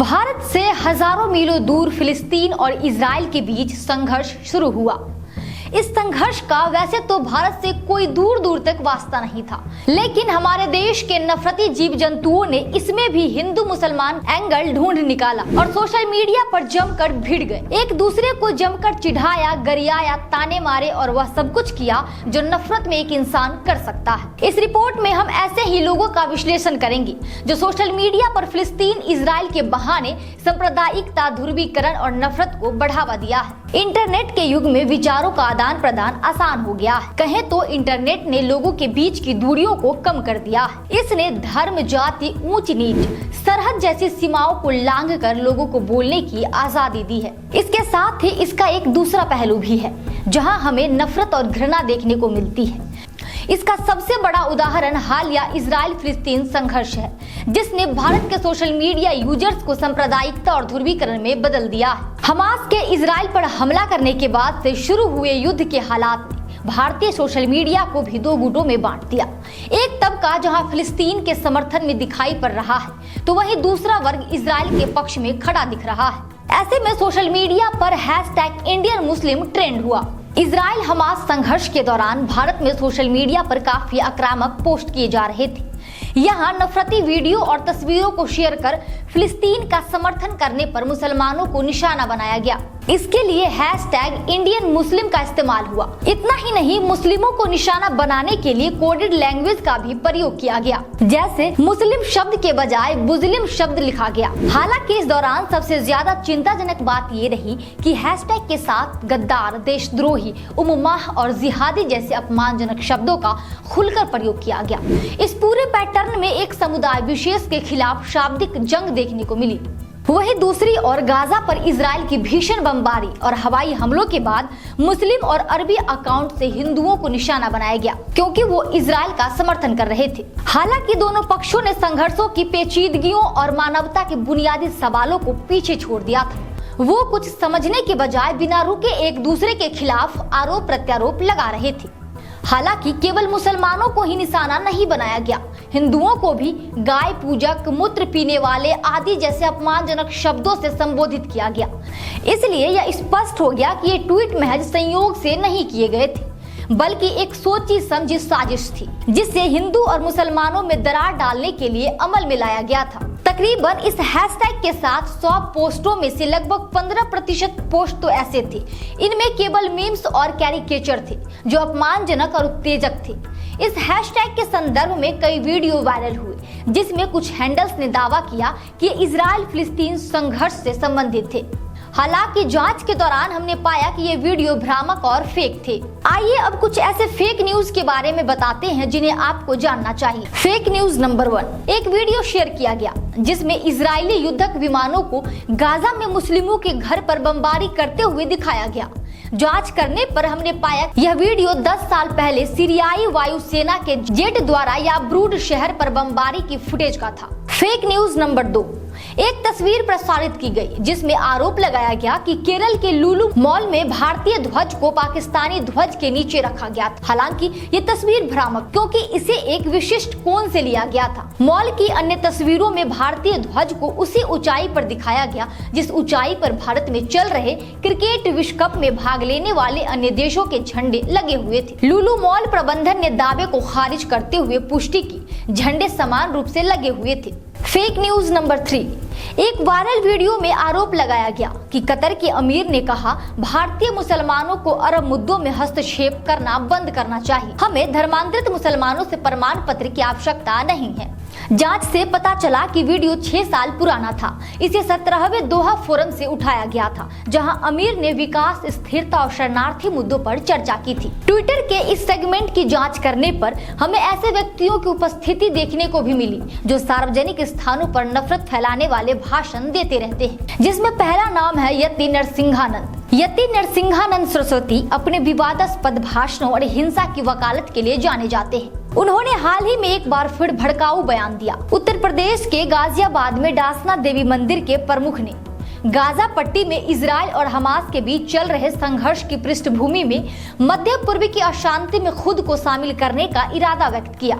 भारत से हजारों मीलों दूर फिलिस्तीन और इजराइल के बीच संघर्ष शुरू हुआ। इस संघर्ष का वैसे तो भारत से कोई दूर दूर तक वास्ता नहीं था, लेकिन हमारे देश के नफरती जीव जंतुओं ने इसमें भी हिंदू मुसलमान एंगल ढूंढ निकाला और सोशल मीडिया पर जमकर भिड़ गए। एक दूसरे को जमकर चिढ़ाया, गरियाया, ताने मारे और वह सब कुछ किया जो नफरत में एक इंसान कर सकता है। इस रिपोर्ट में हम ऐसे ही लोगों का विश्लेषण करेंगे जो सोशल मीडिया पर फिलिस्तीन इजराइल के बहाने सांप्रदायिकता, ध्रुवीकरण और नफरत को बढ़ावा दिया है। इंटरनेट के युग में विचारों का आदान प्रदान आसान हो गया है। कहें तो इंटरनेट ने लोगों के बीच की दूरियों को कम कर दिया है। इसने धर्म, जाति, ऊंच नीच, सरहद जैसी सीमाओं को लांघकर लोगों को बोलने की आजादी दी है। इसके साथ ही इसका एक दूसरा पहलू भी है जहां हमें नफरत और घृणा देखने को मिलती है। इसका सबसे बड़ा उदाहरण हालिया इजराइल फिलिस्तीन संघर्ष है, जिसने भारत के सोशल मीडिया यूजर्स को सांप्रदायिकता और ध्रुवीकरण में बदल दिया है। हमास के इजराइल पर हमला करने के बाद से शुरू हुए युद्ध के हालात ने भारतीय सोशल मीडिया को भी दो गुटों में बांट दिया। एक तबका जहां फिलिस्तीन के समर्थन में दिखाई पड़ रहा है, तो वहीं दूसरा वर्ग इजराइल के पक्ष में खड़ा दिख रहा है। ऐसे में सोशल मीडिया पर #इंडियन मुस्लिम ट्रेंड हुआ। इजराइल हमास संघर्ष के दौरान भारत में सोशल मीडिया पर काफी आक्रामक पोस्ट किए जा रहे थे। यहाँ नफरती वीडियो और तस्वीरों को शेयर कर फिलिस्तीन का समर्थन करने पर मुसलमानों को निशाना बनाया गया। इसके लिए #इंडियन मुस्लिम का इस्तेमाल हुआ। इतना ही नहीं, मुस्लिमों को निशाना बनाने के लिए कोडेड लैंग्वेज का भी प्रयोग किया गया, जैसे मुस्लिम शब्द के बजाय बुज़लिम शब्द लिखा गया। हालांकि इस दौरान सबसे ज्यादा चिंताजनक बात ये रही कि हैशटैग के साथ गद्दार, देशद्रोही, उम्माह और जिहादी जैसे अपमानजनक शब्दों का खुलकर प्रयोग किया गया। इस पूरे पैटर्न में एक समुदाय विशेष के खिलाफ शाब्दिक जंग देखने को मिली। वहीं दूसरी ओर गाजा पर इजराइल की भीषण बमबारी और हवाई हमलों के बाद मुस्लिम और अरबी अकाउंट से हिंदुओं को निशाना बनाया गया, क्योंकि वो इजराइल का समर्थन कर रहे थे। हालांकि दोनों पक्षों ने संघर्षों की पेचीदगियों और मानवता के बुनियादी सवालों को पीछे छोड़ दिया था। वो कुछ समझने के बजाय बिना रुके एक दूसरे के खिलाफ आरोप प्रत्यारोप लगा रहे थे। हालांकि केवल मुसलमानों को ही निशाना नहीं बनाया गया, हिंदुओं को भी गाय पूजक, मूत्र पीने वाले आदि जैसे अपमानजनक शब्दों से संबोधित किया गया। इसलिए यह स्पष्ट हो गया कि ये ट्वीट महज संयोग से नहीं किए गए थे, बल्कि एक सोची समझी साजिश थी, जिससे हिंदू और मुसलमानों में दरार डालने के लिए अमल में लाया गया था। तकरीबन इस हैशटैग के साथ 100 पोस्टों में से लगभग 15% पोस्ट तो ऐसे थे, इनमें केवल मीम्स और कैरिकेचर थे जो अपमानजनक और उत्तेजक थे। इस हैशटैग के संदर्भ में कई वीडियो वायरल हुए, जिसमें कुछ हैंडल्स ने दावा किया कि इजराइल फिलिस्तीन संघर्ष से संबंधित थे। हालांकि जांच के दौरान हमने पाया कि ये वीडियो भ्रामक और फेक थे। आइए अब कुछ ऐसे फेक न्यूज के बारे में बताते हैं जिन्हें आपको जानना चाहिए। फेक न्यूज नंबर 1, एक वीडियो शेयर किया गया जिसमें इजरायली युद्धक विमानों को गाजा में मुस्लिमों के घर पर बमबारी करते हुए दिखाया गया। जांच करने पर हमने पाया यह वीडियो 10 साल पहले सीरियाई वायुसेना के जेट द्वारा याब्रूड शहर पर बमबारी की फुटेज का था। फेक न्यूज नंबर 2, एक तस्वीर प्रसारित की गई जिसमें आरोप लगाया गया कि केरल के लुलु मॉल में भारतीय ध्वज को पाकिस्तानी ध्वज के नीचे रखा गया था। हालांकि ये तस्वीर भ्रामक, क्योंकि इसे एक विशिष्ट कोण से लिया गया था। मॉल की अन्य तस्वीरों में भारतीय ध्वज को उसी ऊंचाई पर दिखाया गया जिस ऊंचाई पर भारत में चल रहे क्रिकेट विश्व कप में भाग लेने वाले अन्य देशों के झंडे लगे हुए थे। लुलु मॉल प्रबंधन ने दावे को खारिज करते हुए पुष्टि की, झंडे समान रूप से लगे हुए थे। फेक न्यूज नंबर 3, एक वायरल वीडियो में आरोप लगाया गया कि कतर के अमीर ने कहा भारतीय मुसलमानों को अरब मुद्दों में हस्तक्षेप करना बंद करना चाहिए। हमें धर्मांतरित मुसलमानों से प्रमाण पत्र की आवश्यकता नहीं है। जांच से पता चला कि वीडियो 6 साल पुराना था। इसे 17वें दोहा फोरम से उठाया गया था, जहां अमीर ने विकास, स्थिरता और शरणार्थी मुद्दों पर चर्चा की थी। ट्विटर के इस सेगमेंट की जांच करने पर हमें ऐसे व्यक्तियों की उपस्थिति देखने को भी मिली जो सार्वजनिक स्थानों पर नफरत फैलाने वाले भाषण देते रहते हैं, जिसमें पहला नाम है यति नरसिंहानंद। यति नरसिंहानंद सरस्वती अपने विवादास्पद भाषणों और हिंसा की वकालत के लिए जाने जाते हैं। उन्होंने हाल ही में एक बार फिर भड़काऊ बयान दिया। उत्तर प्रदेश के गाजियाबाद में डासना देवी मंदिर के प्रमुख ने गाजा पट्टी में इजराइल और हमास के बीच चल रहे संघर्ष की पृष्ठभूमि में मध्य पूर्व की अशांति में खुद को शामिल करने का इरादा व्यक्त किया।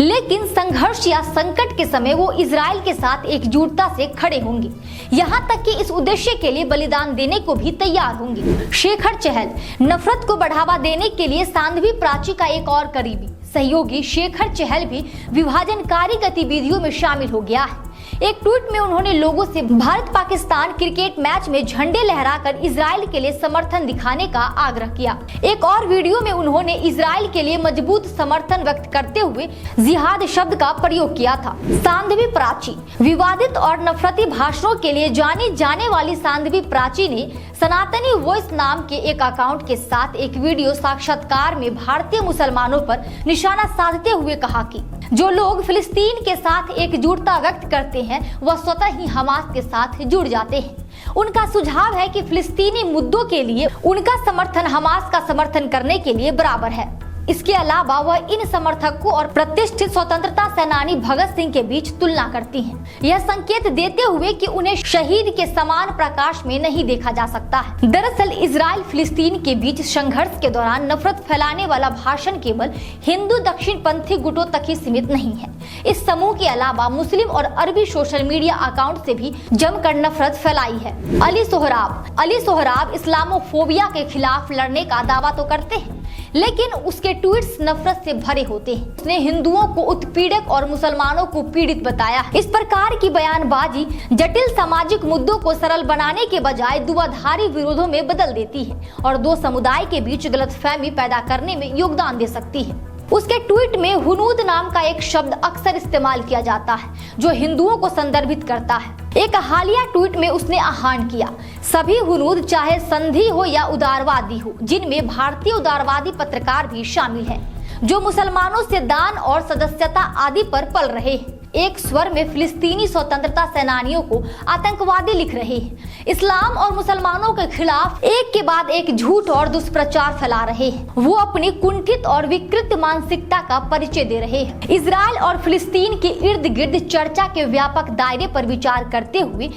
लेकिन संघर्ष या संकट के समय वो इजराइल के साथ एकजुटता से खड़े होंगे, यहाँ तक कि इस उद्देश्य के लिए बलिदान देने को भी तैयार होंगे। शेखर चहल नफरत को बढ़ावा देने के लिए सांध्वी प्राची का एक और करीबी सहयोगी शेखर चहल भी विभाजनकारी गतिविधियों में शामिल हो गया है। एक ट्वीट में उन्होंने लोगों से भारत पाकिस्तान क्रिकेट मैच में झंडे लहराकर इजराइल के लिए समर्थन दिखाने का आग्रह किया। एक और वीडियो में उन्होंने इजराइल के लिए मजबूत समर्थन व्यक्त करते हुए जिहाद शब्द का प्रयोग किया था। सांध्वी प्राची विवादित और नफरती भाषणों के लिए जानी जाने वाली सांध्वी प्राची ने सनातनी वॉइस नाम के एक अकाउंट के साथ एक वीडियो साक्षात्कार में भारतीय मुसलमानों पर निशाना साधते हुए कहा कि जो लोग फिलिस्तीन के साथ एकजुटता व्यक्त करते हैं वह स्वतः ही हमास के साथ जुड़ जाते हैं। उनका सुझाव है कि फिलिस्तीनी मुद्दों के लिए उनका समर्थन हमास का समर्थन करने के लिए बराबर है। इसके अलावा वह इन समर्थकों और प्रतिष्ठित स्वतंत्रता सेनानी भगत सिंह के बीच तुलना करती हैं। यह संकेत देते हुए कि उन्हें शहीद के समान प्रकाश में नहीं देखा जा सकता है। दरअसल इजराइल फिलिस्तीन के बीच संघर्ष के दौरान नफरत फैलाने वाला भाषण केवल हिंदू दक्षिणपंथी गुटों तक ही सीमित नहीं है। इस समूह के अलावा मुस्लिम और अरबी सोशल मीडिया अकाउंट से भी जमकर नफरत फैलाई है। अली सोहराब इस्लामोफोबिया के खिलाफ लड़ने का दावा तो करते हैं, लेकिन उसके ट्वीट्स नफरत से भरे होते हैं। उसने हिंदुओं को उत्पीड़क और मुसलमानों को पीड़ित बताया। इस प्रकार की बयानबाजी जटिल सामाजिक मुद्दों को सरल बनाने के बजाय दुआधारी विरोधों में बदल देती है और दो समुदाय के बीच गलतफहमी पैदा करने में योगदान दे सकती है। उसके ट्वीट में हुनूद नाम का एक शब्द अक्सर इस्तेमाल किया जाता है जो हिंदुओं को संदर्भित करता है। एक हालिया ट्वीट में उसने आह्वान किया, सभी हुनूद चाहे संधि हो या उदारवादी हो, जिनमें भारतीय उदारवादी पत्रकार भी शामिल हैं, जो मुसलमानों से दान और सदस्यता आदि पर पल रहे हैं, एक स्वर में फिलिस्तीनी स्वतंत्रता सेनानियों को आतंकवादी लिख रहे हैं, इस्लाम और मुसलमानों के खिलाफ एक के बाद एक झूठ और दुष्प्रचार फैला रहे हैं, वो अपनी कुंठित और विकृत मानसिकता का परिचय दे रहे हैं। इजराइल और फिलिस्तीन के इर्द गिर्द चर्चा के व्यापक दायरे पर विचार करते हुए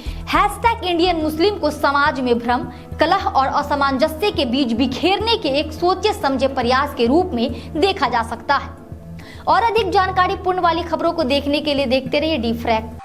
#इंडियन मुस्लिम को समाज में भ्रम, कलह और असमंजस्य के बीच बिखेरने के एक सोचे समझे प्रयास के रूप में देखा जा सकता है। और अधिक जानकारी पूर्ण वाली खबरों को देखने के लिए देखते रहिए डी फ्रैक्ट।